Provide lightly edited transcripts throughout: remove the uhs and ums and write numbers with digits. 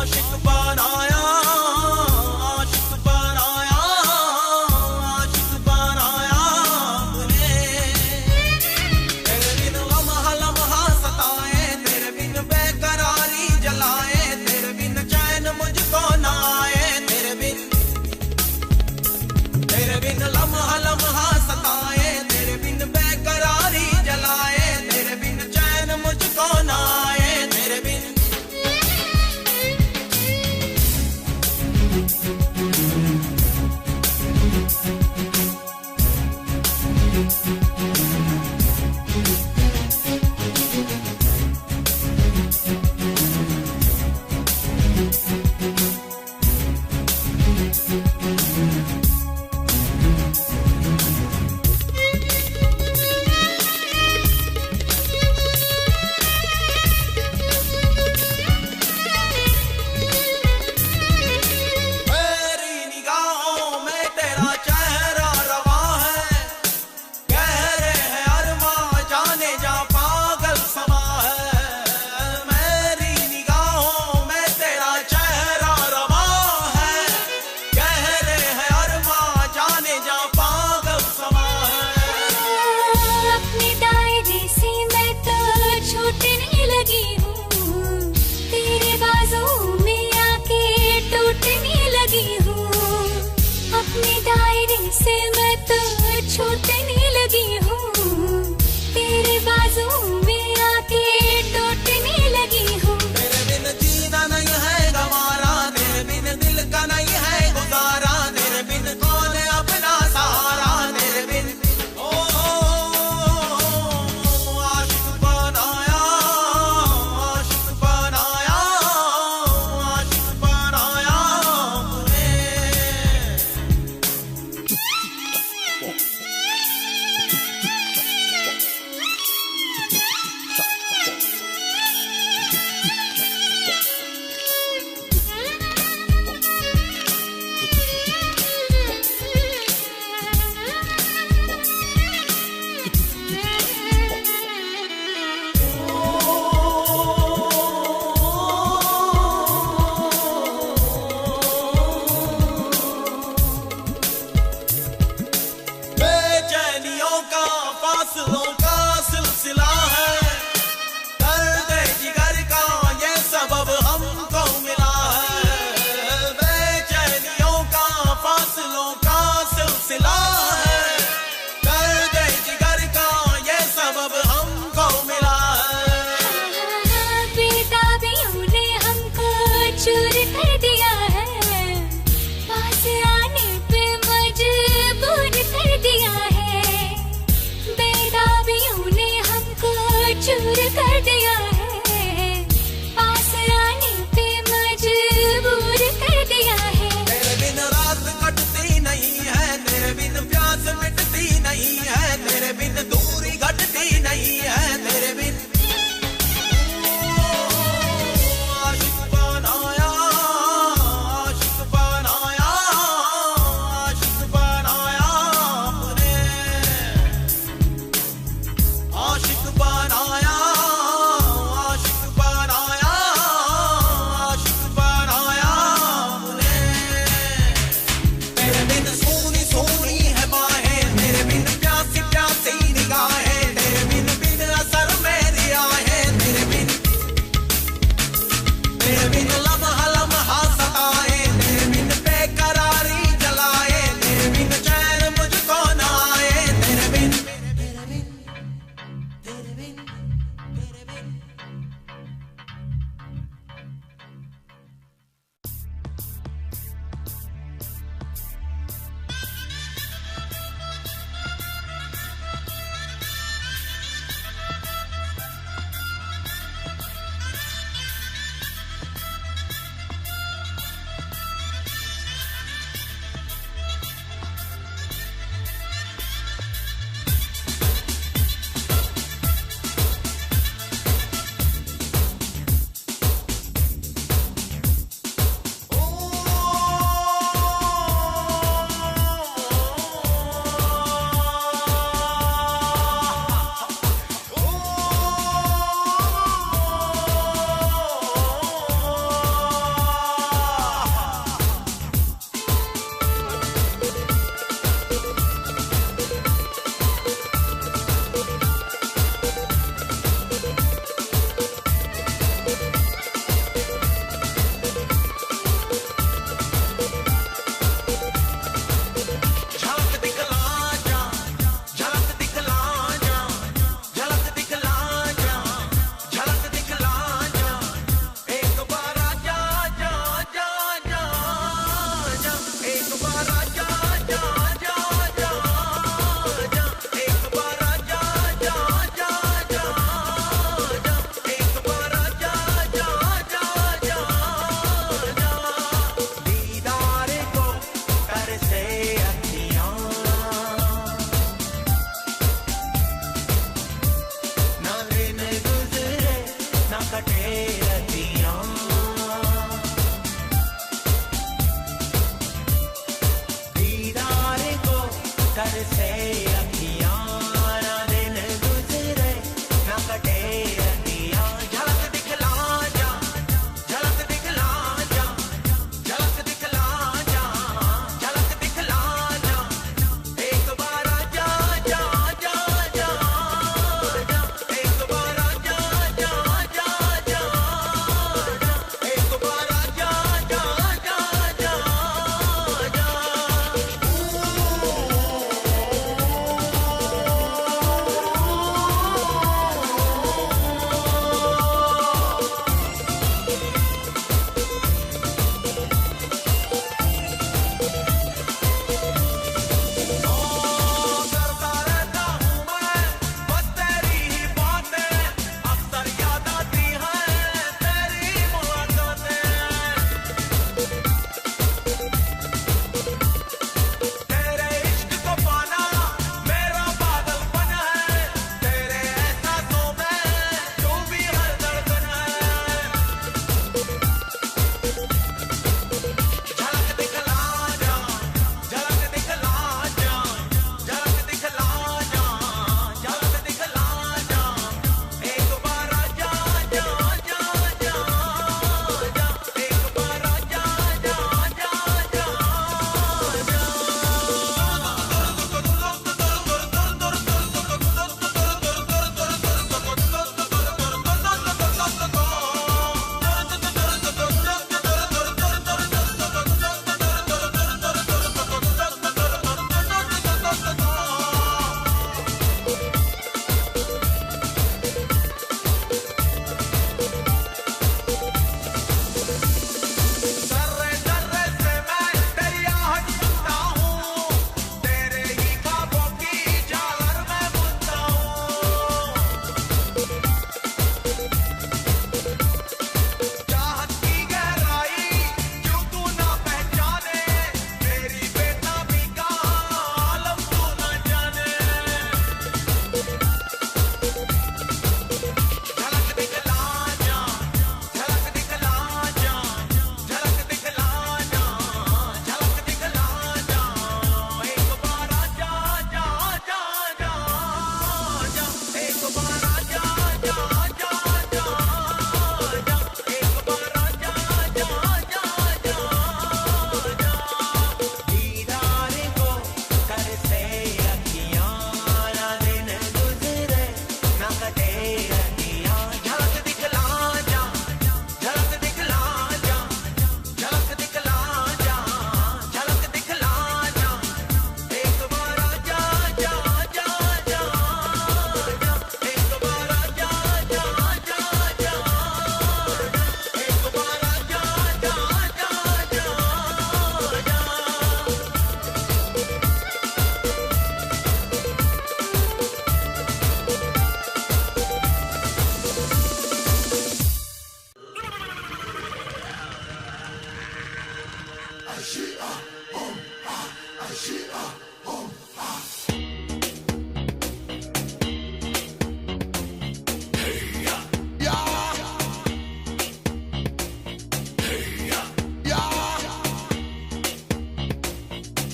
आशिक बनाया, आशिक बनाया, आशिक बनाया मुझे। तेरे बिन लम्हा लम्हा सताए, तेरे बिन बेकरारी जलाए, तेरे बिन चैन मुझको ना आए, तेरे बिन लम्हा लम्हा सताए, तेरे बिन बेकरारी जलाए, तेरे बिन चैन मुझको ना आए, तेरे बिन। मेरी निगाहों में तेरा चेहरा रवा है, गहरे हैं अरमां जाने जा पागल समा है। मेरी निगाहों में तेरा चेहरा रवा है, गहरे हैं अरमां जाने जा पागल समा है। अपने दायरे से मैं तो छूटने लगी हूँ, तेरे बाजू में आके टूटने लगी हूँ। अपने दायरे से मैं तो छूटने लगी हूँ, तेरे बाजू में आके टूटने लगी हूँ। तेरे बिन जीना नहीं है गवारा, तेरे बिन दिल का नहीं है गुजारा, तेरे बिन कौन है अपना सहारा, तेरे बिन ओ आशिक बनाया, आशिक बनाया, आशिक बनाया मुझे।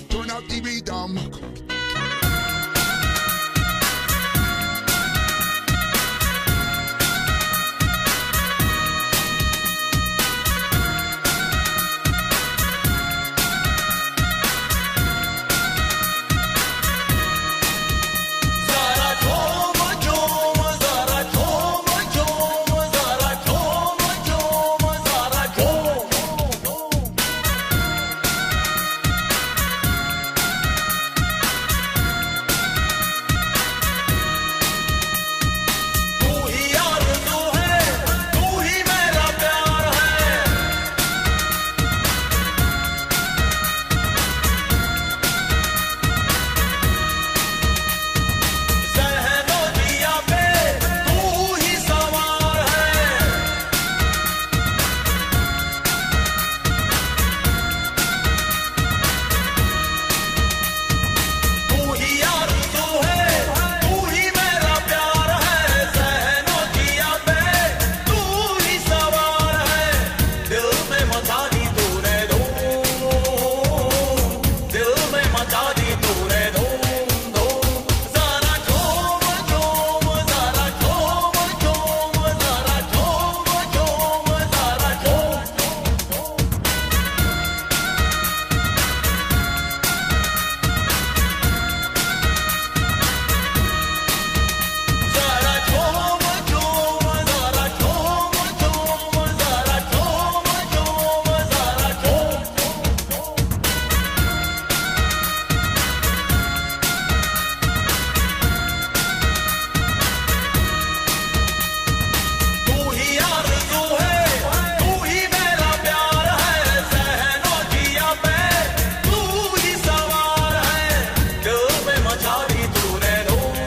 Turn up the rhythm. जरा झूम झूम जरा झूम झूम जरा झूम झूम जरा झूम तू ही आरज़ू है तू ही मेरा प्यार है ज़हनो दिया पे तू ही सवार है तू ही आरज़ू है तू ही मेरा प्यार है ज़हनो दिया पे तू ही सवार है दिल में मचा दी तूने धूम दिल में मचा दी तूने धूम जरा झूम झूम जरा झूम झूम जरा झूम झूम जरा झूम जरा झूम झूम जरा झूम झूम जरा झूम झूम जरा झूम तू ही आरज़ू है तू ही मेरा प्यार है ज़हनो जिया पे तू ही सवार है दिल में मचा दी तूने धूम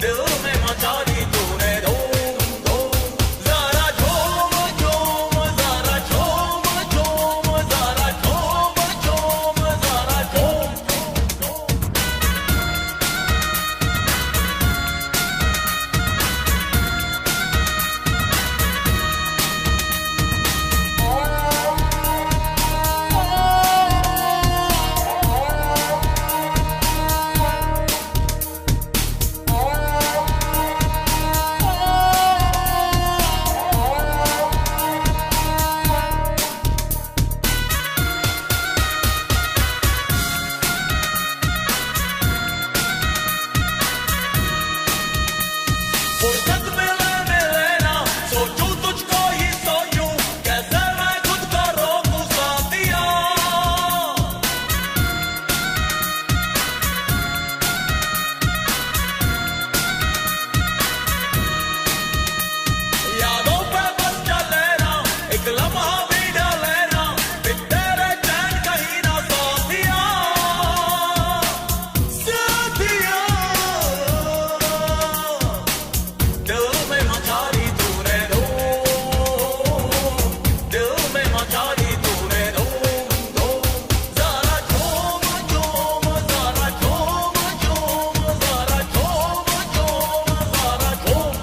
दिल में मचा दी तूने धूम जरा झूम झूम जरा झूम झूम जरा झूम झूम जरा झूम फुर्सत मिले ना सोचूं तुझको ही सोचूं कैसे मैं खुद को रोकूं साथिया यादों पे बस चले ना एक लम्हा भी डाले ना फिर तेरे चैन कहीं ना साथिया साथिया दिल में मचा दी तूने धूम दिल में मचा दी तूने धूम जरा झूम झूम जरा झूम झूम जरा झूम झूम जरा झूम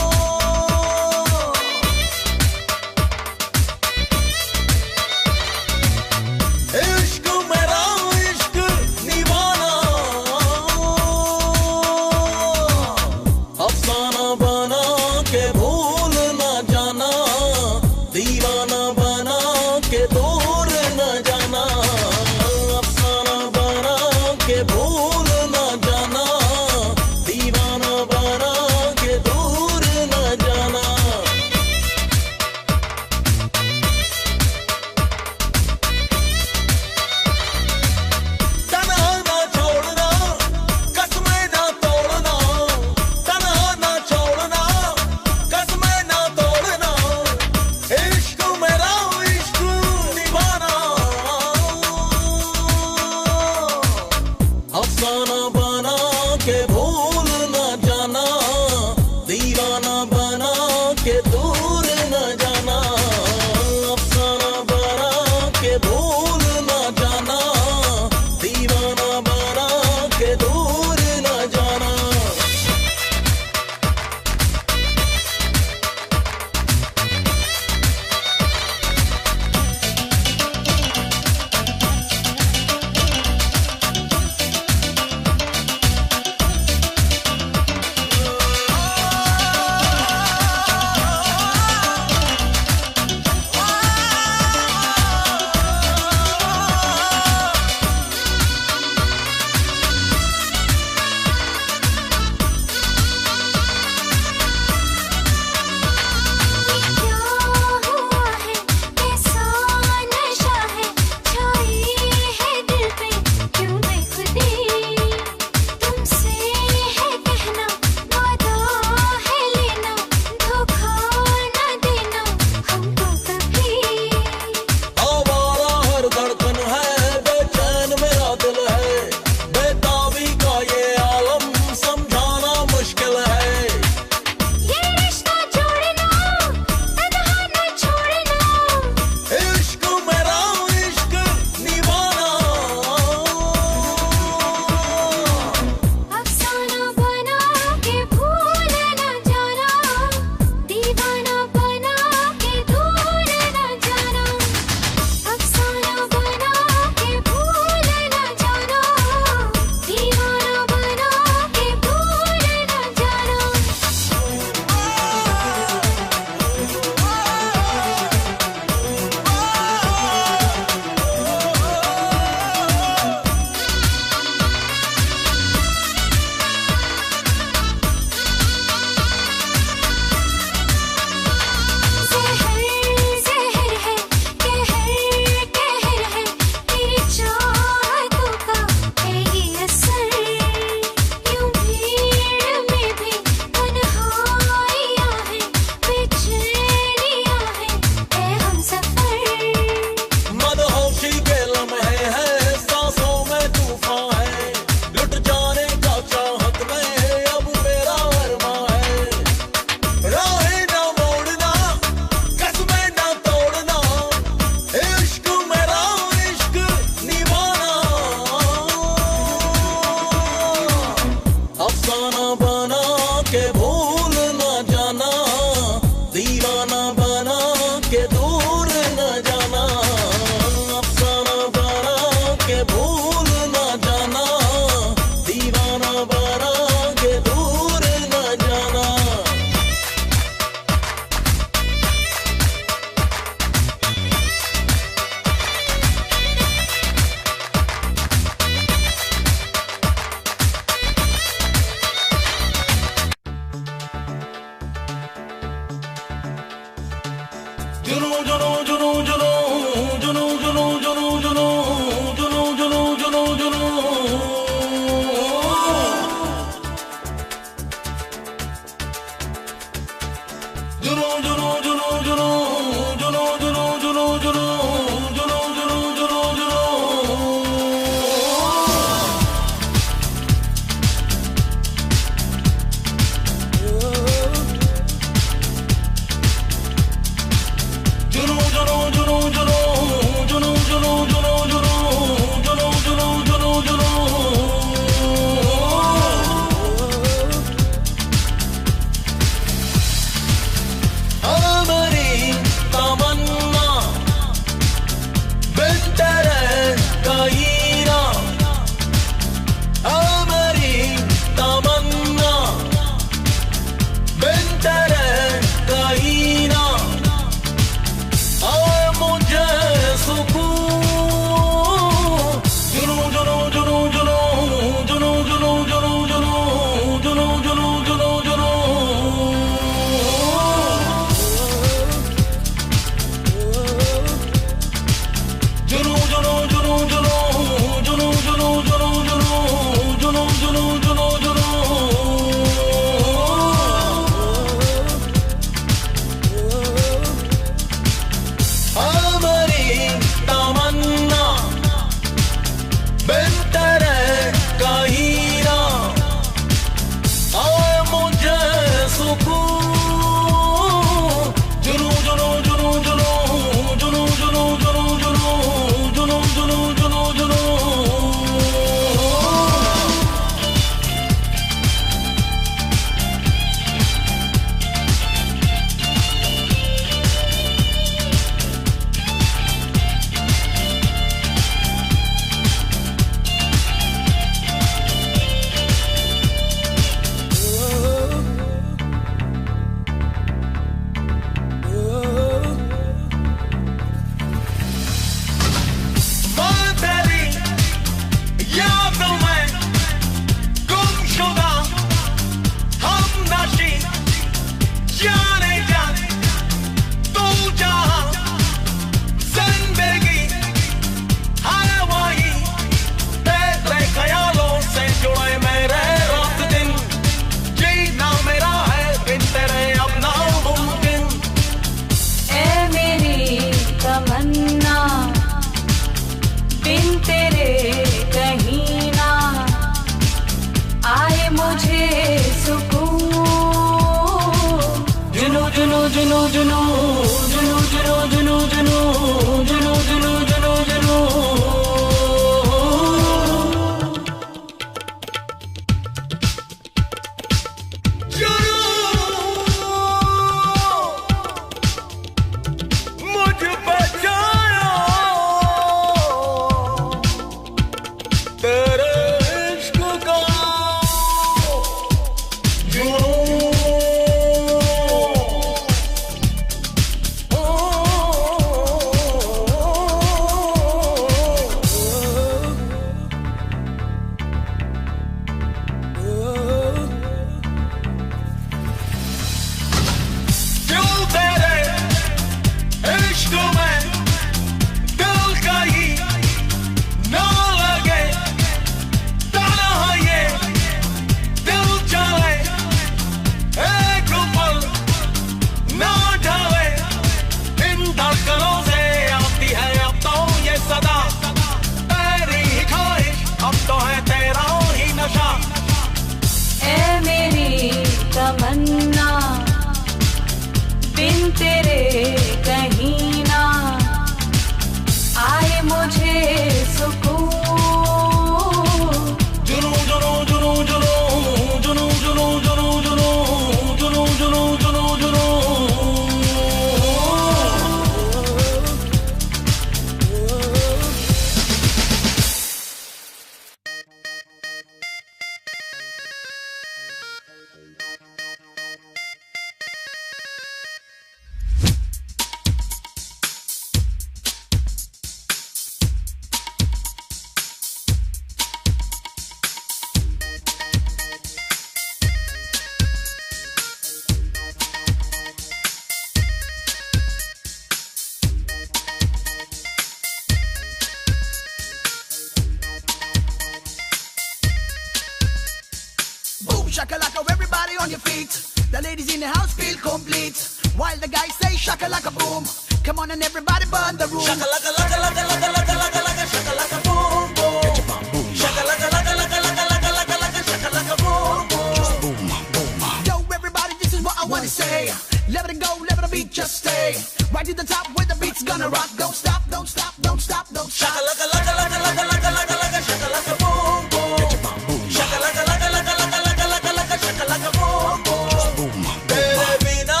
shakalaka, everybody on your feet. The ladies in the house feel complete. While the guys say shakalaka boom. Come on and everybody burn the room. Shakalaka laka laka laka laka laka laka shakalaka boom boom. Get your bum boom. Shakalaka laka laka laka laka laka laka shakalaka boom boom. Just boom boom. Yo everybody, this is what I wanna say. Let it go, let the beat just stay. Right to the top where the beat's gonna rock. Don't stop, don't stop, don't stop, don't stop. Shakalaka laka laka laka laka laka laka shakalaka boom boom. Get your bum boom. Shakalaka laka laka laka laka laka laka shakalaka boom boom. Just boom boom. तेरे बिना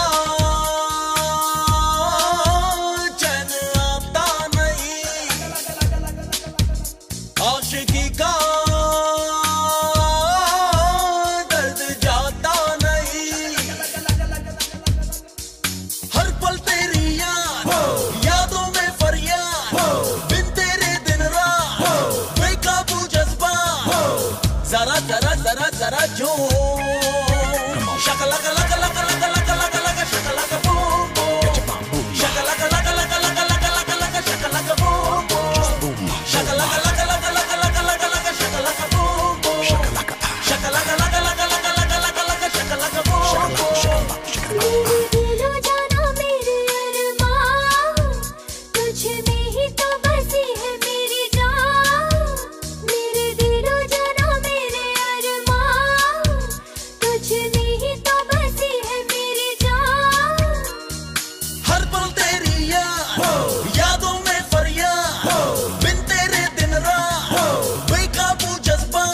चैन आता नहीं, आशिकी का दर्द जाता नहीं। हर पल तेरी यादों में फरियाद, बिन तेरे दिन रात बेकाबू जज्बा, जरा जरा जरा जरा जो shakalaka laka laka laka laka laka laka shakalaka boom boom. Shakalaka laka laka laka laka laka laka shakalaka boom boom. Shakalaka laka laka laka laka laka laka shakalaka boom boom. Shakalaka laka laka laka laka laka laka shakalaka boom boom. मेरे दिलो जाना मेरे अरमान, तुझ में ही तो बसी है मेरी जान। मेरे दिलो जाना मेरे अरमान, तुझ में ही तो बसी है मेरी जान। हर पल तेरी यादों में फरियाद, बिन तेरे दिन रात बेकाबू जज्बा,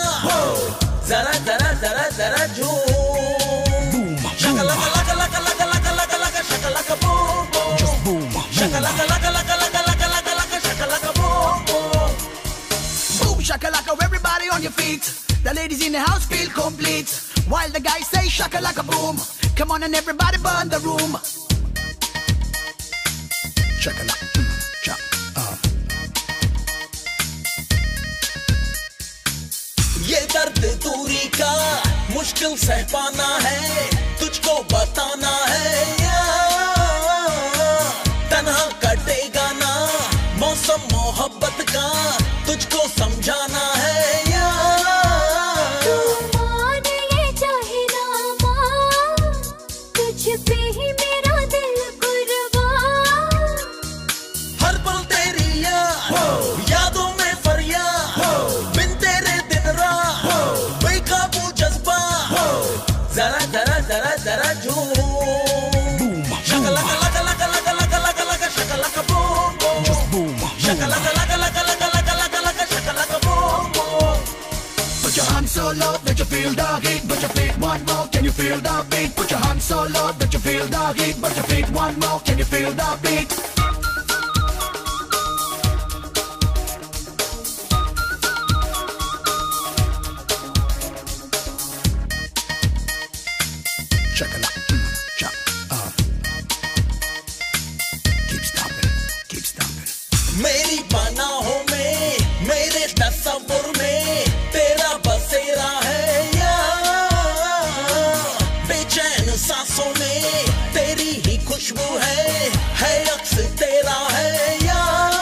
जरा जरा जरा जरा जो shakalaka laka laka laka laka laka laka shakalaka boom boom. Just boom. Shakalaka laka laka laka laka laka laka shakalaka boom boom. Boom shakalaka, everybody on your feet. The ladies in the house feel complete. While the guys say shakalaka boom. Come on and everybody burn the room. Shakalaka. ये दर्द दूरी का मुश्किल सह पाना है, तुझको बताना है यार। तन्हा कटेगा ना मौसम मोहब्बत का, तुझको समझाना है यार। मान ये चाहे ना मान, तुझ पे ही मेरा दिल कुर्बान। हर पल तेरी यादों में फरियाद, बिन तेरे दिन रात बेकाबू जज्बा, जरा जरा जरा जरा जो shakalaka laka laka laka laka laka laka shakalaka boom boom. Just boom. Shakalaka laka laka laka laka laka laka shakalaka boom boom. Put your hands so low that you feel the heat, put your feet one more, can you feel the beat? Put your hands so low that you feel the heat, put your feet one more, can you feel the beat? मेरी पनाहों में, मेरे तस्वुर में तेरा बसेरा है यार। बेचैन सांसों में तेरी ही खुशबू है अक्स तेरा है यार।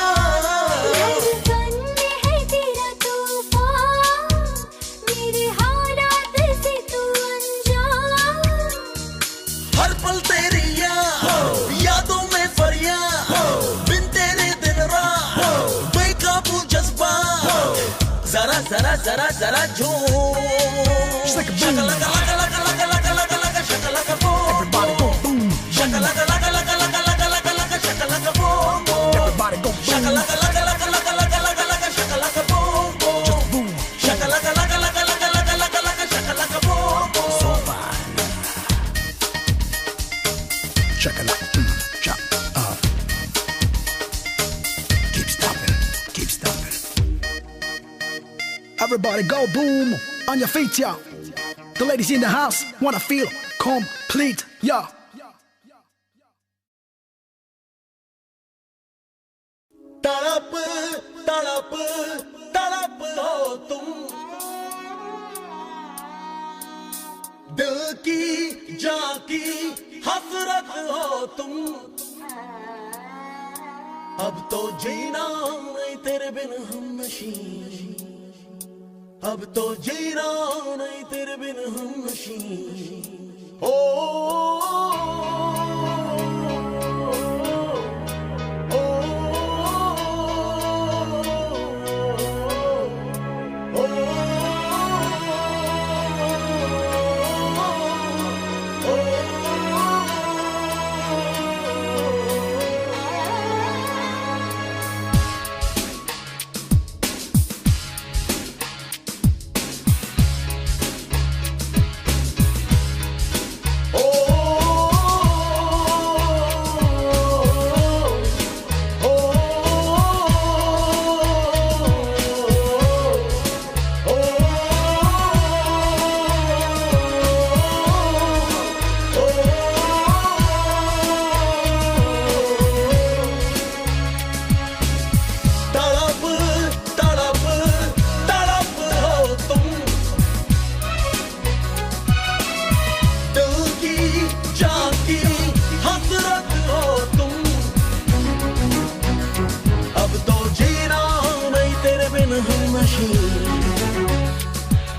धड़कन में है तेरा तूफान, मेरे हालात से तू अनजान। हर पल तेरी यादों में फरियाद, बिन तेरे दिन रात बेकाबू जज्बा, जरा जरा जरा जरा जो shakalaka laka laka laka laka laka laka shakalaka boom. Everybody go boom. Shakalaka laka laka laka laka laka laka shakalaka boom boom. Everybody go boom. Shakalaka laka laka laka laka laka laka shakalaka boom boom. Just boom. Shakalaka laka laka laka laka laka laka shakalaka boom boom. So fine. Shakalaka. Keep stomping, keep stomping. Everybody go boom on your feet, yeah. The ladies in the house wanna feel complete, yeah. तड़प तड़प तड़प हो तुम, दिल की जान की हसरत हो तुम। अब तो जीना नहीं तेरे बिन हम नशी, अब तो जीना नहीं तेरे बिन हमनशी ओ,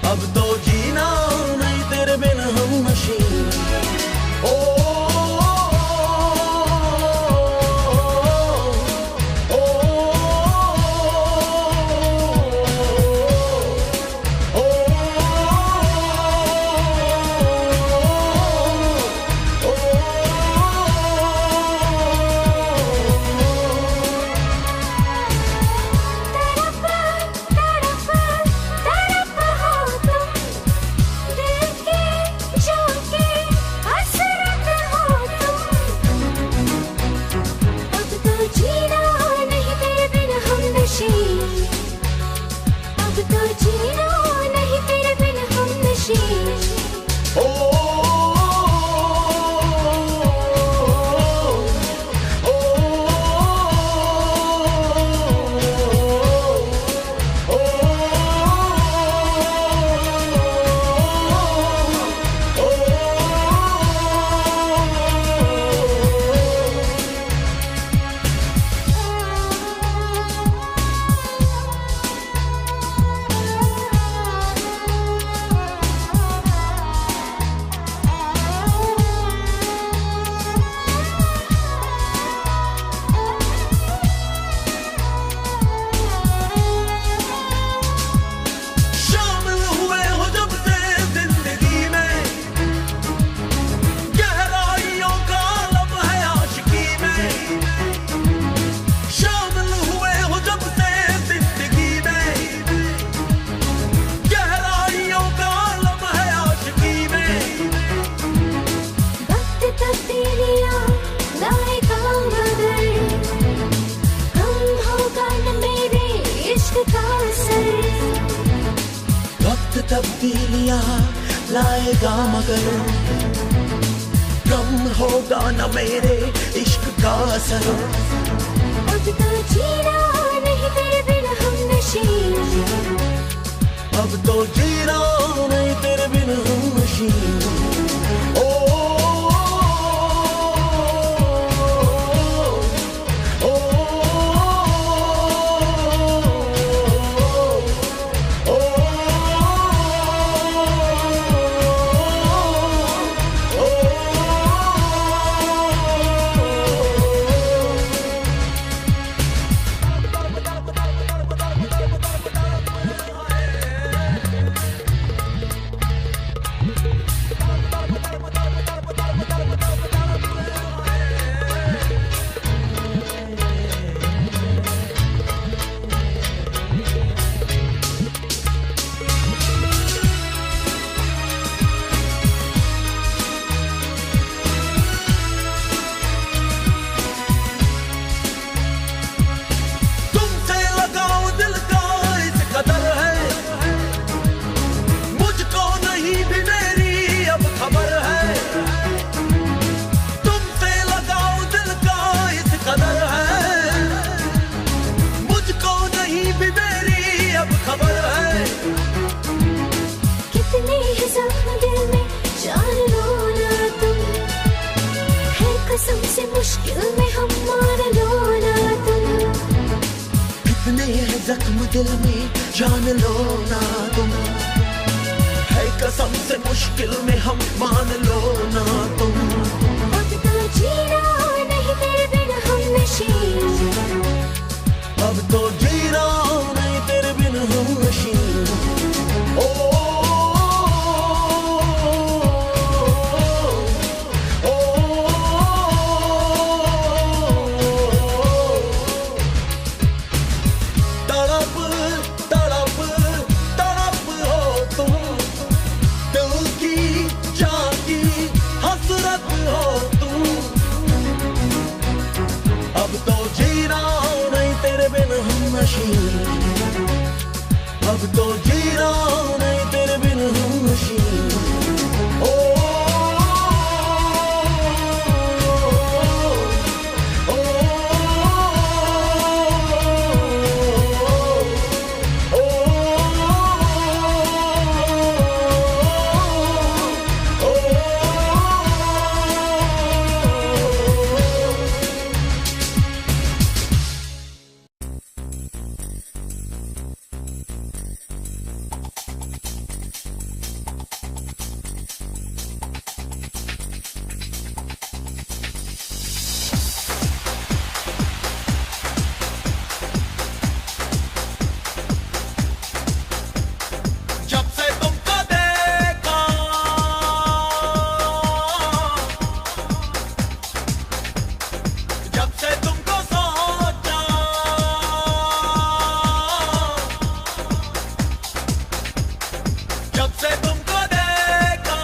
अब तो जीना नहीं तेरे बिन हमनशी ओ, ओ, ओ, तब्दीलियां लाएगा मगर कम होगा न मेरे इश्क का असर अब तो जीना नहीं तेरे बिन हमनशी अब तो जीना नहीं तेरे बिन हमनशी ओ, दिल में जान लो ना तुम, है कसम से मुश्किल में हम मान लो ना तुम। अब तो जीना नहीं तेरे बिन हम नशीन, अब तो जीना नहीं तेरे बिन हम नशीन। ओ, ओ, तड़प तड़प तड़प हो तुम, दिल की जाती हसरत हो तुम। अब तो जीना नहीं तेरे बिन हम नशीन, अब तो जीना नहीं तेरे बिन हम नशीन। ओ, ओ, ओ, जब से तुमको देखा, जब से तुमको सोचा, जब से तुमको देखा,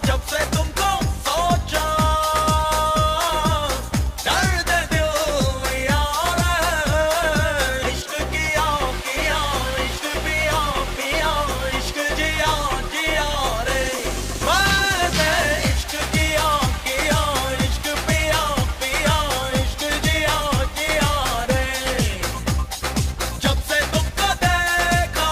जब से तुमको सोचा, दर्द दिल में यार है, इश्क किया किया, इश्क पिया पिया, इश्क जिया जिया रे। मैंने इश्क किया किया, इश्क पिया पिया, इश्क जिया जिया रे। जब से तुमको देखा,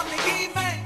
जिंदगी में